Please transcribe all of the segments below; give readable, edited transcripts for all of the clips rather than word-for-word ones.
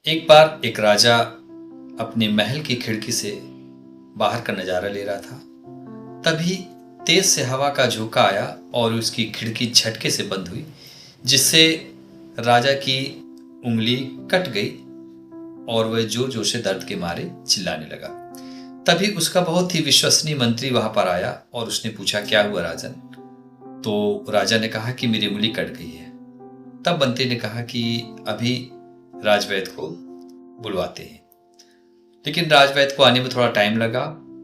एक बार एक राजा अपने महल की खिड़की से बाहर का नजारा ले रहा था। तभी तेज से हवा का झोंका आया और उसकी खिड़की झटके से बंद हुई, जिससे राजा की उंगली कट गई और वह जोर जोर से दर्द के मारे चिल्लाने लगा। तभी उसका बहुत ही विश्वसनीय मंत्री वहां पर आया और उसने पूछा, क्या हुआ राजन? तो राजा ने कहा कि मेरी उंगली कट गई है। तब मंत्री ने कहा कि अभी राजवैद्य को बुलवाते हैं। लेकिन राजवैद्य को आने में थोड़ा टाइम लगा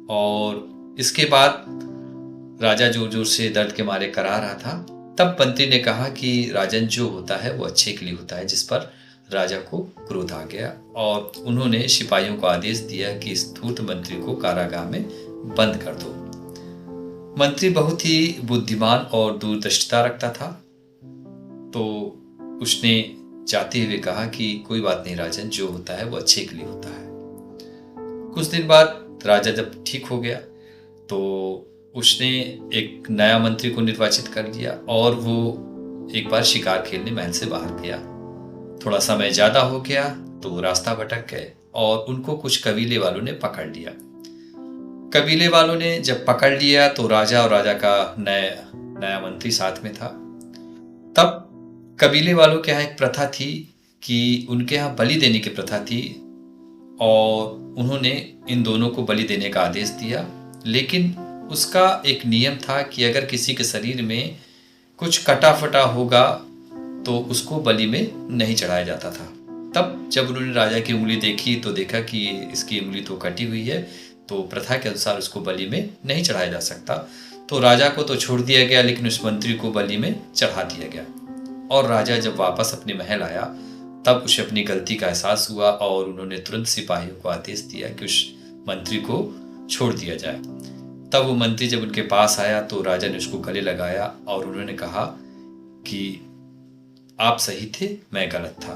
और इसके बाद राजा जोर जोर से दर्द के मारे करा रहा था। तब मंत्री ने कहा कि राजन, जो होता है वो अच्छे के लिए होता है। जिस पर राजा को क्रोध आ गया और उन्होंने सिपाहियों को आदेश दिया कि इस धूर्त मंत्री को कारागाह में बंद कर दो। मंत्री बहुत ही बुद्धिमान और दूरदर्शिता रखता था, तो उसने जाते हुए कहा कि कोई बात नहीं राजन, जो होता है वो अच्छे के लिए होता है। कुछ दिन बाद राजा जब ठीक हो गया तो उसने एक नया मंत्री को निर्वाचित कर लिया और वो एक बार शिकार खेलने महल से बाहर गया। थोड़ा समय ज्यादा हो गया तो रास्ता भटक गए और उनको कुछ कबीले वालों ने पकड़ लिया। कबीले वालों ने जब पकड़ लिया तो राजा और राजा का नया मंत्री साथ में था। तब कबीले वालों के यहाँ एक प्रथा थी कि उनके यहाँ बलि देने की प्रथा थी और उन्होंने इन दोनों को बलि देने का आदेश दिया। लेकिन उसका एक नियम था कि अगर किसी के शरीर में कुछ कटा फटा होगा तो उसको बलि में नहीं चढ़ाया जाता था। तब जब उन्होंने राजा की उंगली देखी तो देखा कि इसकी उंगली तो कटी हुई है, तो प्रथा के अनुसार उसको बलि में नहीं चढ़ाया जा सकता। तो राजा को तो छोड़ दिया गया, लेकिन उस मंत्री को बलि में चढ़ा दिया गया। और राजा जब वापस अपने महल आया तब उसे अपनी गलती का एहसास हुआ और उन्होंने तुरंत सिपाहियों को आदेश दिया कि उस मंत्री को छोड़ दिया जाए। तब वो मंत्री जब उनके पास आया तो राजा ने उसको गले लगाया और उन्होंने कहा कि आप सही थे, मैं गलत था,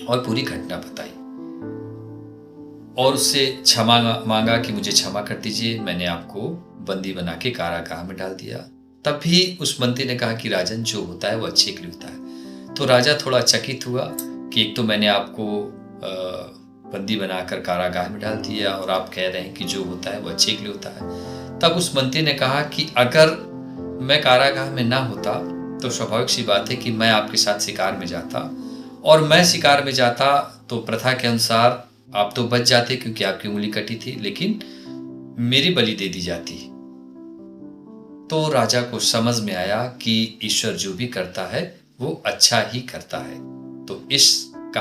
और पूरी घटना बताई और उससे क्षमा मांगा कि मुझे क्षमा कर दीजिए, मैंने आपको बंदी बना के कारागाह में डाल दिया। तब भी उस मंत्री ने कहा कि राजन, जो होता है वो अच्छे के लिए होता है। तो राजा थोड़ा चकित हुआ कि एक तो मैंने आपको बंदी बनाकर कारागाह में डाल दिया और आप कह रहे हैं कि जो होता है वो अच्छे के लिए होता है। तब उस मंत्री ने कहा कि अगर मैं कारागाह में ना होता तो स्वाभाविक सी बात है कि मैं आपके साथ शिकार में जाता, और मैं शिकार में जाता तो प्रथा के अनुसार आप तो बच जाते क्योंकि आपकी उंगली कटी थी, लेकिन मेरी बलि दे दी जाती। तो राजा को समझ में आया कि ईश्वर जो भी करता है वो अच्छा ही करता है। तो इस